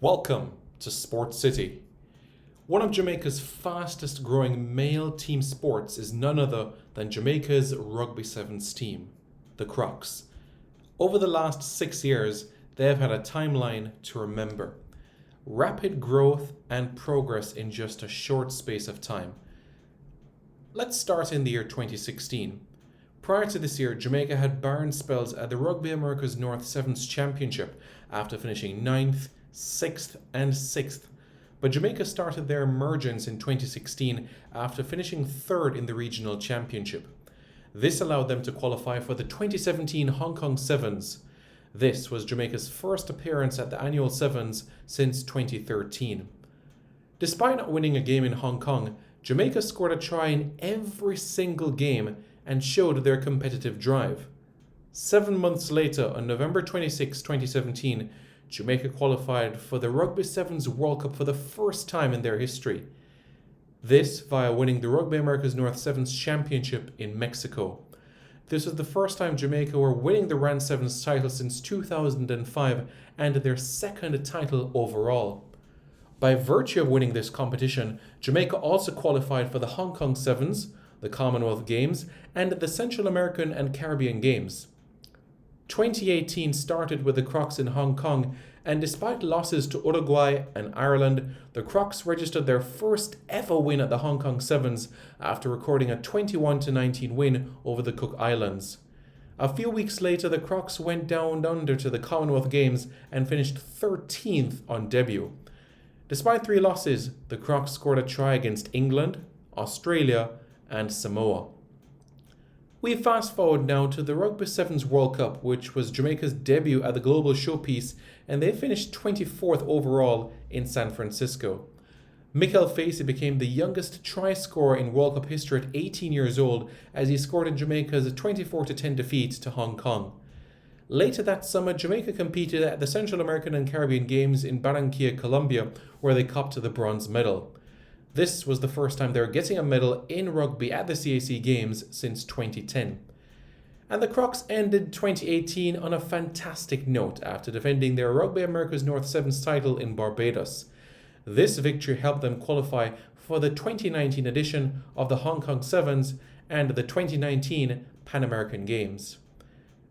Welcome to Sports City. One of Jamaica's fastest growing male team sports is none other than Jamaica's Rugby Sevens team, the Crocs. Over the last 6 years, they have had a timeline to remember. Rapid growth and progress in just a short space of time. Let's start in the year 2016. Prior to this year, Jamaica had barren spells at the Rugby America's North Sevens Championship after finishing 9th, 6th and 6th. But Jamaica started their emergence in 2016 after finishing 3rd in the regional championship. This allowed them to qualify for the 2017 Hong Kong Sevens. This was Jamaica's first appearance at the annual Sevens since 2013. Despite not winning a game in Hong Kong, Jamaica scored a try in every single game and showed their competitive drive. 7 months later, on November 26, 2017, Jamaica qualified for the Rugby Sevens World Cup for the first time in their history. This via winning the Rugby America's North Sevens Championship in Mexico. This was the first time Jamaica were winning the RAN Sevens title since 2005 and their second title overall. By virtue of winning this competition, Jamaica also qualified for the Hong Kong Sevens, the Commonwealth Games, and the Central American and Caribbean Games. 2018 started with the Crocs in Hong Kong, and despite losses to Uruguay and Ireland, the Crocs registered their first ever win at the Hong Kong Sevens after recording a 21-19 win over the Cook Islands. A few weeks later, the Crocs went down under to the Commonwealth Games and finished 13th on debut. Despite 3 losses, the Crocs scored a try against England, Australia and Samoa. We fast forward now to the Rugby Sevens World Cup, which was Jamaica's debut at the global showpiece, and they finished 24th overall in San Francisco. Mikel Facey became the youngest try scorer in World Cup history at 18 years old as he scored in Jamaica's 24-10 defeat to Hong Kong. Later that summer, Jamaica competed at the Central American and Caribbean Games in Barranquilla, Colombia, where they copped the bronze medal. This was the first time they were getting a medal in rugby at the CAC Games since 2010. And the Crocs ended 2018 on a fantastic note after defending their Rugby America's North Sevens title in Barbados. This victory helped them qualify for the 2019 edition of the Hong Kong Sevens and the 2019 Pan American Games.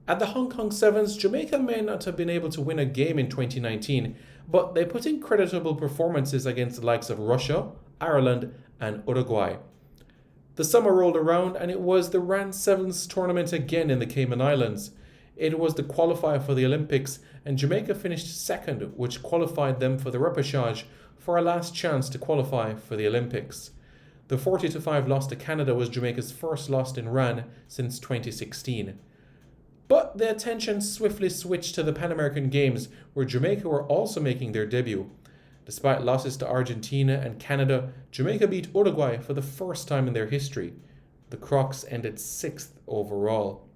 At the Hong Kong Sevens, Jamaica may not have been able to win a game in 2019, but they put in creditable performances against the likes of Russia, Ireland and Uruguay. The summer rolled around and it was the RAN Sevens tournament again in the Cayman Islands. It was the qualifier for the Olympics and Jamaica finished second, which qualified them for the repechage for a last chance to qualify for the Olympics. The 40-5 loss to Canada was Jamaica's first loss in RAN since 2016. But the attention swiftly switched to the Pan American Games, where Jamaica were also making their debut. Despite losses to Argentina and Canada, Jamaica beat Uruguay for the first time in their history. The Crocs ended 6th overall.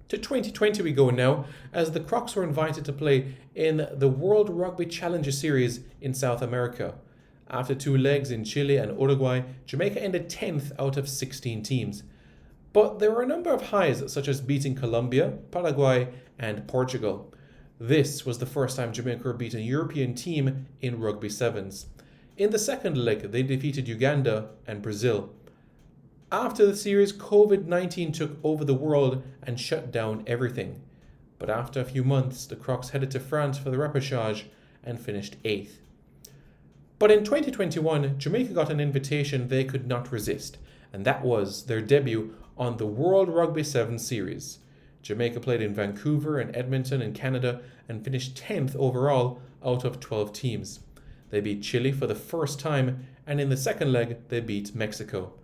To 2020 we go now, as the Crocs were invited to play in the World Rugby Challenger Series in South America. After 2 legs in Chile and Uruguay, Jamaica ended 10th out of 16 teams. But there were a number of highs, such as beating Colombia, Paraguay and Portugal. This was the first time Jamaica beat a European team in Rugby Sevens. In the second leg, they defeated Uganda and Brazil. After the series, COVID-19 took over the world and shut down everything. But after a few months, the Crocs headed to France for the repechage and finished 8th. But in 2021, Jamaica got an invitation they could not resist, and that was their debut on the World Rugby Sevens Series. Jamaica played in Vancouver and Edmonton in Canada and finished 10th overall out of 12 teams. They beat Chile for the first time, and in the second leg they beat Mexico.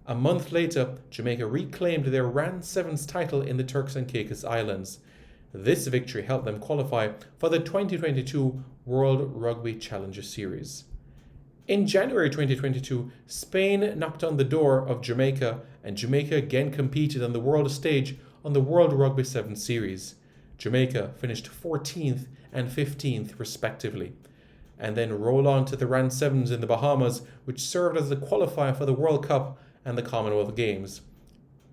A month later, Jamaica reclaimed their RAN Sevens title in the Turks and Caicos Islands. This victory helped them qualify for the 2022 World Rugby Challenger Series. In January 2022, Spain knocked on the door of Jamaica, and Jamaica again competed on the world stage on the World Rugby Sevens Series. Jamaica finished 14th and 15th respectively, and then roll on to the RAN Sevens in the Bahamas, which served as the qualifier for the World Cup and the Commonwealth Games.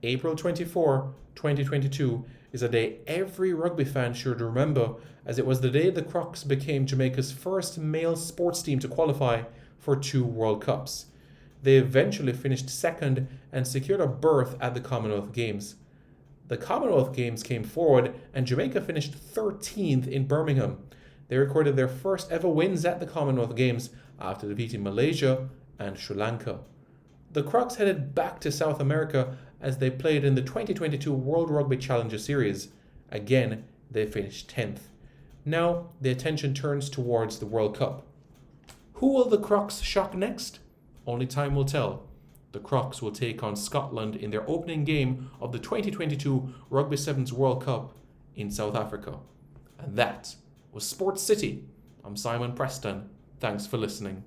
April 24, 2022, is a day every rugby fan should remember, as it was the day the Crocs became Jamaica's first male sports team to qualify for 2 World Cups. They eventually finished second and secured a berth at the Commonwealth Games. The Commonwealth Games came forward and Jamaica finished 13th in Birmingham. They recorded their first ever wins at the Commonwealth Games after defeating Malaysia and Sri Lanka. The Crocs headed back to South America as they played in the 2022 World Rugby Challenger Series. Again, they finished 10th. Now, the attention turns towards the World Cup. Who will the Crocs shock next? Only time will tell. The Crocs will take on Scotland in their opening game of the 2022 Rugby Sevens World Cup in South Africa. And that was Sports City. I'm Simon Preston. Thanks for listening.